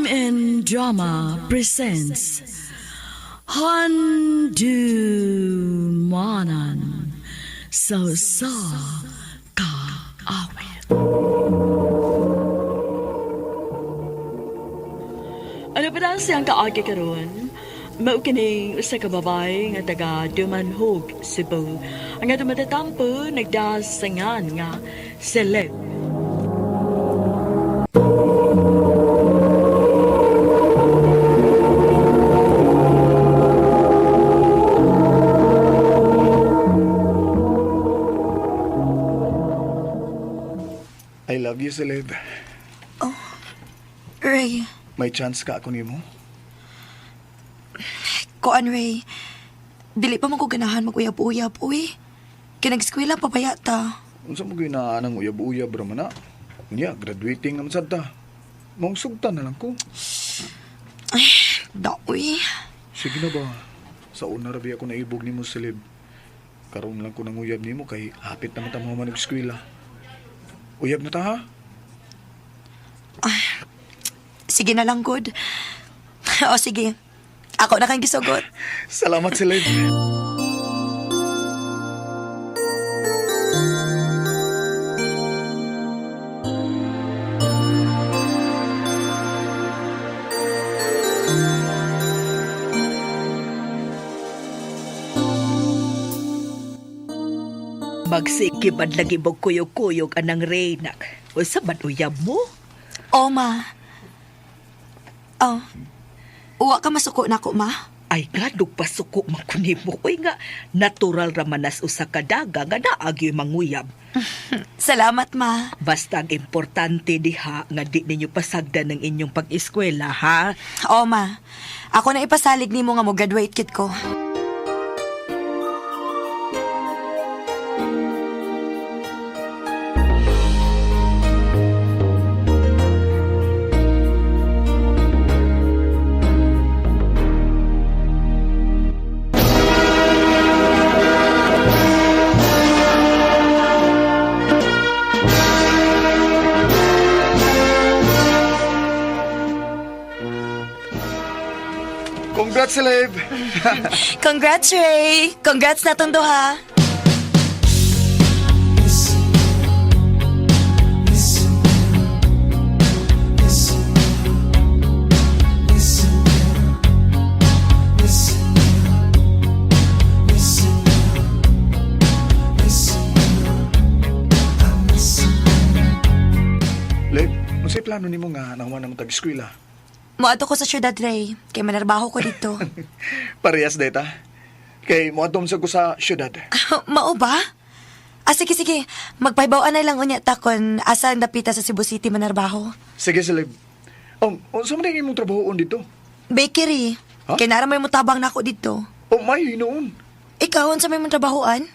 Drama presents Handumanan sa Kaawit. Ano pa na siyang kaagi karon? Mao kining usa ka babae nga taga Dumanhog, Cebu. Ang ato matatampo nagdasangan nga Celeb. I love you, Celeb. Ray, May chance ka ako nimo. kuan Ray. Dili pa man ko ganahan mag-uyab-uyab, uy. Kinag-eskwela pa ba yata? Unsa mo ginaan ang uyab-uyab ra man na? Unya, graduating naman sad ta. Mong sugtan na lang ko. Da, uy. Sige na ba? Sa una rabi ako naibog nimo, Celeb. Karon lang ko nang uyab nimo kay hapit naman ta mo mag-eskwela. Uyab na ta ha? Sige na lang, good. O sige, ako na kang gisugot. Salamat, Celeb. Magsikibad lagi mo kuyog-kuyog anang reynak. O sa uyab mo? O, ma. Oh, uwa ka masuko na ko, ma? Ay nga, pasuko man kunin mo. Uy nga, natural ramanas usa ka daga nga naagi manguyab. Salamat, ma. Basta ang importante diha nga di ninyo pasagdan ng inyong pag-eskwela, ha? O, ma. Ako na ipasalig ni mo nga mo graduate kit ko. Congrats, Celeb. Congrats, Ray. Congrats na tong duha. Leb, unsay plano nimo nga nahuman naman tag-eskwela? Muadto ko sa syudad, Ray. Kay manarbaho ko dito. Parehas data. Kay mo atom sa ko sa syudad. Mao ba? Sige. Magpahibawaan na lang unya ta kon asa ang dapita sa Cebu City manarbaho. Sige, Celeb. Unsa man ang imong trabahoon dito? Bakery. Ha? Kay nara may mutabang na ako dito. May hinoon. Ikaw, sa may mong trabahoan?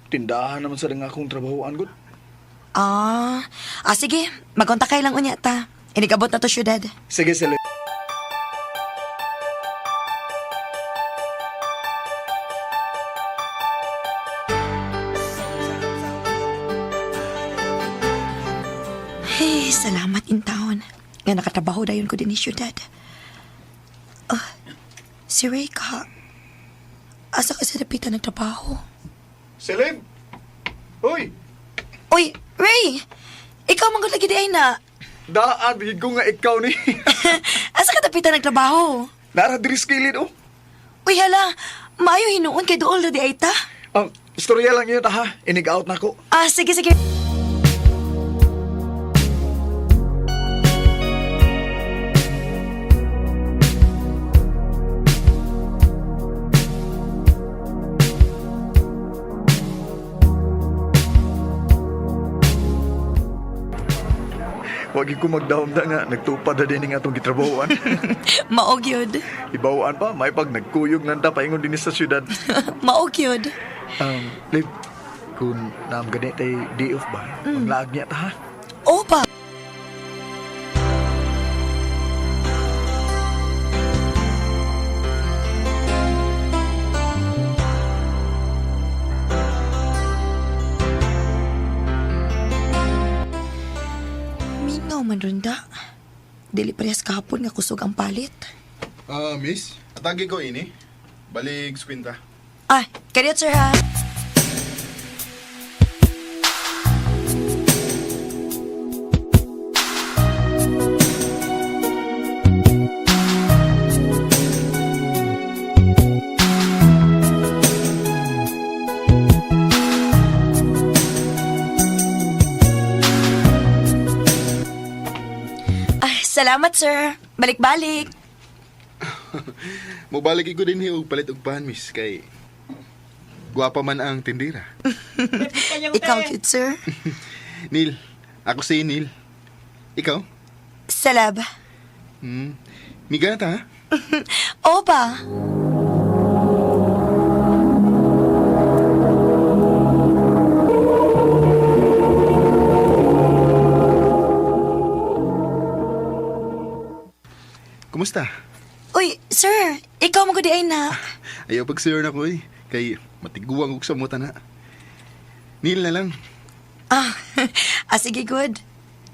Tindahan naman sa rin akong trabahoan, good. Sige. Magkontakay lang unya ta. Inigabot na to syudad. Sige, Celeb. Hey, salamat in taon. Nga nakatrabaho dayon ko din ni syudad. Si Ray ka. Asa ka sa dapitan nagtrabaho? Celeb! Hoy! Uy, Ray! Ikaw manggod lagi di ay na. Daan, bigid ko nga ikaw ni. Asa ka dapitan nagtrabaho? Nara diri sa kilid, oh. Uy, hala. Maayo hinuon kay dool na di ay ta. Istorya lang yun, ha? Inig-out na ko. Sige. Wagi ko magdaumda nga, nagtupad na din nga itong gitrabahoan. Maog yun. Ibawaan pa, may pag nagkuyog nanda paingon din sa syudad. Maog yun. Liv, kung naam ganit ay day off ba, maglaag niya ta, ha? Opa. man ronda. Dili parehas kahapon nga kusog ang palit. Miss, atagi ko ini. Balik sa kwinta. Ah, kariot sir ha. Ah, salamat sir. Balik-balik. Mubalik ko din og palit og pan, miss, kay guwapa man ang tindira. Ikaw cute sir. Neil, ako si Neil. Ikaw? Salab. Miga na ta, ha? Opa. Kumusta? Uy, sir, ikaw mo ay na. Ayaw pag-sir na ko eh. Kay matiguang og sa muta na. Neil na lang. Ah, sige good.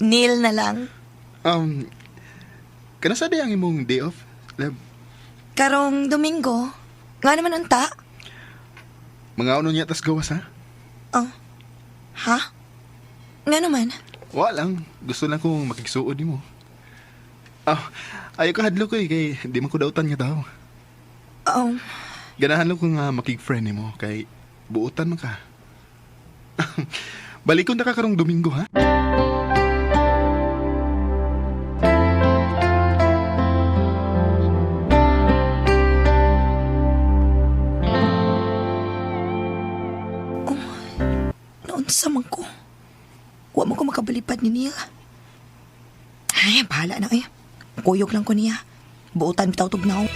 Neil na lang. Kanasa di ang imong day off, lab? Karong Domingo. Nga naman unta? Mga ano niya tas gawas, ha? Oh. Ha? Nga naman? Wa lang. Gusto lang kong makigsuod mo. Ayaw ka hadlo ko eh, kay di man ko dautan nga tao. Oh. Ganahan lang ko nga makig-friend mo, kay buutan man ka. Balikon na ka karong Domingo, ha? Naunsa man ko. Wa mo ko makabalipad ni Neil. Ay, bahala na eh. Kuyog lang ko niya. Buutan bitaw tugnaw.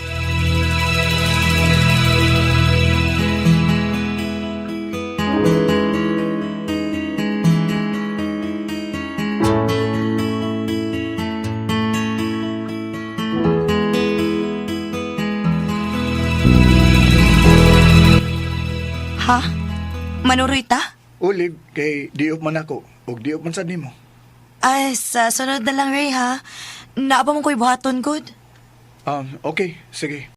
Ha? Manuroy ta? Ulib, kay diop man ako. Og diop man sad nimo. Ay, sa sunod na lang, Ray, ha? Naaba mo ko'y buhaton, good? Okay, sige.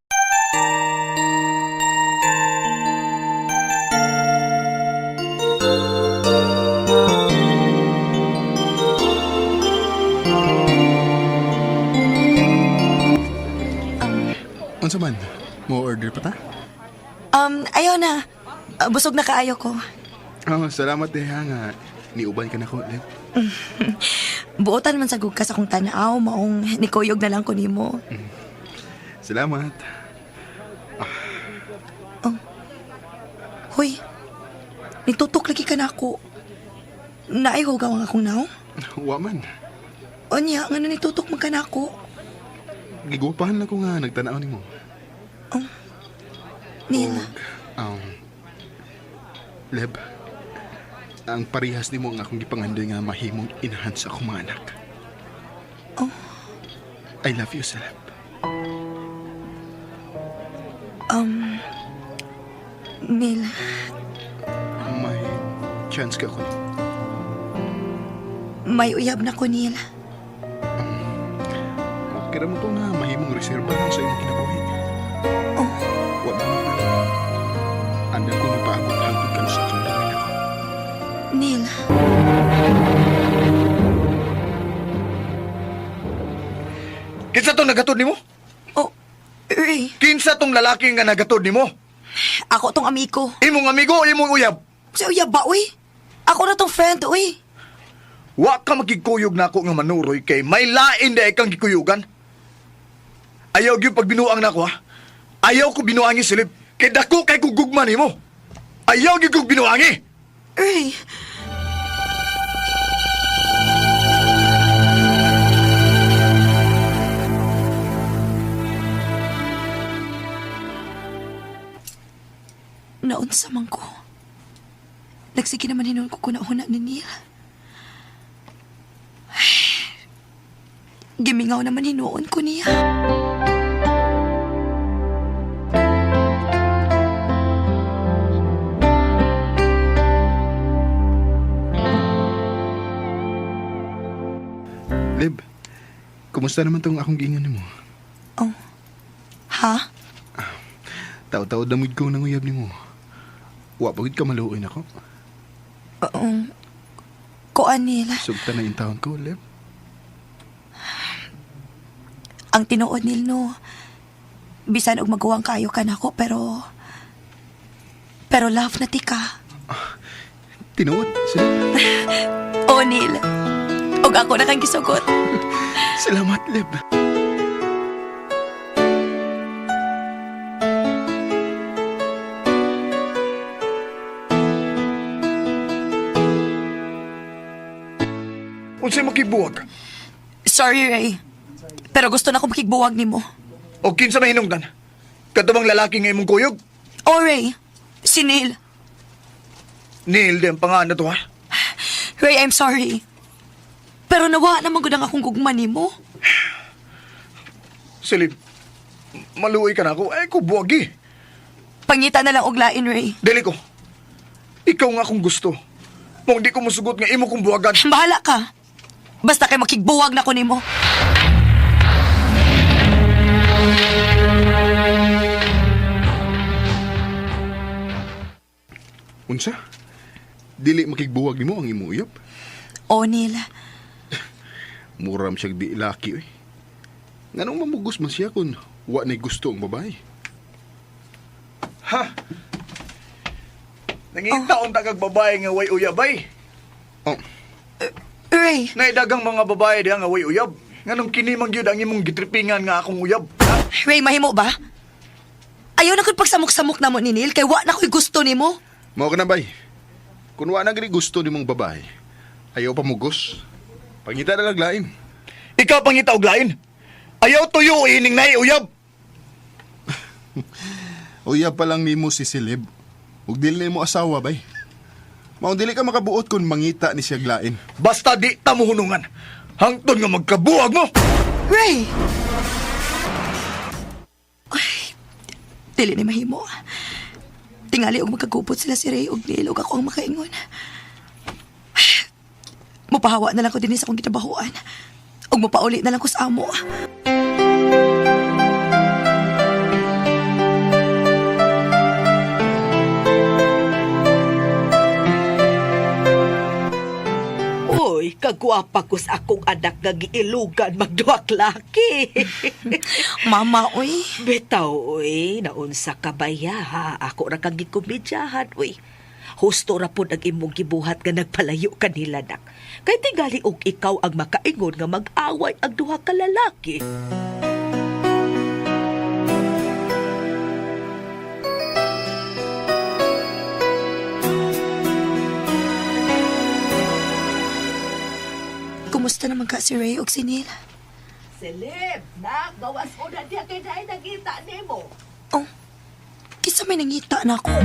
Unsa man? Mo order pa ta? Ayaw na. Busog na kaayo ko. Salamat eh ha nga. Niuban ka na ko, lab. Buotan man sa gugkas akong tanaw, maong nikuyog na lang ko nimo. Salamat. Hoy, nitutok lagi ka na ako. Naihugaw ang akong naw? Wa man. Onya, nga nitutok man ka na ako. Gigupahan na ko nga nagtanaw nimo. Neil, Leb, ang parihas nimo nga akong gipangandoy nga mahimong inahan sa akong mga anak. I love you, Leb. Neil, May chance ka ko. may uyab na ko, Neil. Kira mo ko nga mahimong reserba lang sa imong kinabuhi. Wa mo na. Andal ko magpaabot hangtod ka sa akong dawin ako. Neil, Kinsa tong nagatod nimo? Ray, Kinsa tong lalaki nga nagatod nimo? ako tong amigo. Imong amigo o imong uyab? Si uyab ba, uy? Ako na tong friend, uy. Wa ka magkikuyog na ako nga manuroy kay may lain na ikang gikuyugan. Ayaw gyud pag binuang na ako, ha? Ayaw ko binuangi silip. Kay dako kay kugugman nimo. Ayaw gyud kog binuangi. Ray, naunsa man ko. Nagsige naman hinon ko kuna-una ni Neil. Gimingaw naman hinuon ko niya. Leb, Kamusta naman tong akong gingan nimo? Oh. Ha? Taw-taw damod ko nang uyab nimo. Wa pagid ka maluoy nako. Kuan nila. Sugta na yung taon ko, Leb. Ang tinuod nil no. Bisan og magawang kayo ka nako pero love na ti ka. Tinuod, sila. O Nil. Og ako na kang gisugot. Salamat, Leb. Unsay makibuwag? Sorry, Ray. Pero gusto na ko makigbuwag nimo. O kinsa mahinungdan? Katubang lalaki nga imong kuyog? O Ray, si Neil. Neil, di ang pangalan na to ha? Ray, I'm sorry. Pero nawa naman gud ang akong gugma nimo. Silip, maluoy ka na ako. Ay, ko buwagi. Pangita na lang og lain, Ray. Dili ko. Ikaw nga akong gusto. Kung di ko musugot nga imo kong buwagan. Bahala ka. Basta kay makigbuwag na ko nimo. Unsa? Dili makigbuwag nimo ang imo uyab. O Neil. Muram siya di laki, eh. Nganong mamugos man siya kung wa na'y gusto ang babae? Ha? Nangitaon tagag babae nga way uyabay. Oh, Ray, Naidagang mga babae diha nga way uyab. Nganong kini man gyud ang imong gitripingan nga akong uyab. Ha? Ray, mahimo ba? Ayaw na ko'y pagsamok-samok na mo ni Neil kay wa na ko'y gusto nimo. mao ka na bay. Kung wa na gani gusto nimong babae, ayaw pa mugos. Pangita na lang lain. Ikaw pangita og lain. Ayaw tuyo ining nay uyab. Uyab pa lang nimo si Silib. Ug dili nimo asawa bay. Mao dili ka makabuot kung mangita ni siya lain. Basta di ta mo hunungan. Hangtod nga magkabuwag mo. Ray! Ay, dili ni mahimo. Tingali og magkagupot sila si Ray og Neil og ako ang makaingon. Mupahawa na lang ko din sa akong ginabahuan. Og mupauli na lang ko sa amo. Uy, kagwapa ko sa akong anak nga giilugan magduwak laki. Mama, oy. Bitaw, uy, naunsa ka ba ya, ha? Ako ra kang gikomedyahan, uy. Husto ra po ang imong gibuhat nga nagpalayo kanila, nak. Kay tingali og ikaw ang makaingon nga mag-away ang duha ka lalaki. Kumusta naman ka si Ray og si Neil? Seleb, nak, gawas ko na diya kay dahil nakita ni mo. Oh, kisa may nangita na ako.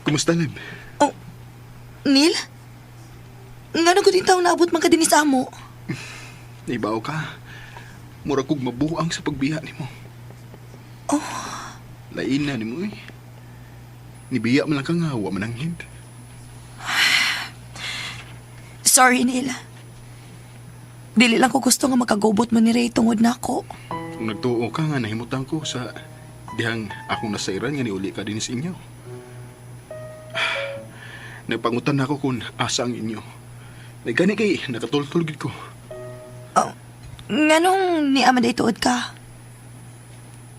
Kumusta, Leb? Oh, Neil? Nga na ko din taong naabot man ka din sa amo. Ibaw ka. Mura kog mabuang sa pagbiya nimo. Oh. Lain na nimo, eh. Nibiya man lang ka nga, wa man ang hint. Sorry, Neil. Dili lang ko gusto nga makagubot mo ni Ray tungod na ako. Kung nagtuo ka nga, nahimutan ko sa dihang akong nasairan nga niuli ka din sa inyo. Nagpangutan ako kung asa ang inyo. Nagani kay nakatultulgid ko. Oh, nga nung ni Amaday tuod ka,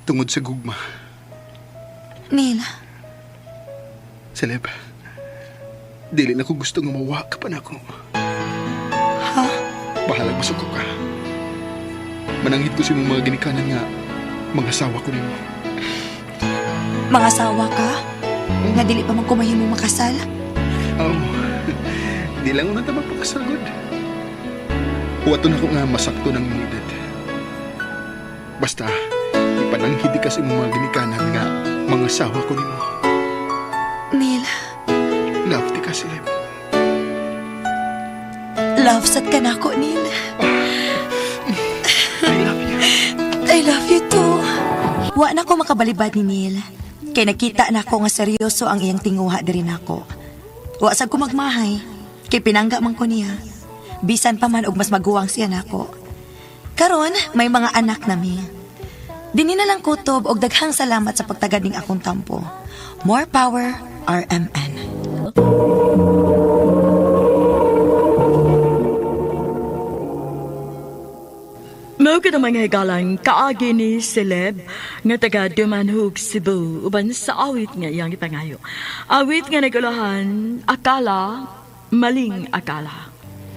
Tungod sa gugma. Neil. Seleb, dili na ko gusto nga mawa ka pa na ako. Ha? Bahalag masok ko ka. Manangit ko sa mga ginikanan nga mga asawa ko nimo. Mga asawa ka? Nga dili pa man ko mahimo makasal? Oh, di lang una ta magpakasagod. Huwaton ako nga masakto ng mga edad. Basta, ipananghid ka sa mga ginikanan nga mga asawa ko nimo. Neil, Love ti ka, Sileb. love sad ka na ako, Neil. I love you. I love you too. Wa na ko makabalibad ni Neil. kay nakita na ko nga seryoso ang iyang tinguha diri nako. Wa sad ko magmahay, kay pinangga man ko niya. Bisan pa man og mas maguwang siya nako. Karon may mga anak nami. Dinhi na lang kutob og daghang salamat sa pagtagad ning akong tampo. More power, RMN. Mao ka mga higalang kaagi ni Celeb nga taga Dumanhog, Cebu uban sa awit nga iyang ipangayo. Awit nga nagulahan, akala, maling akala.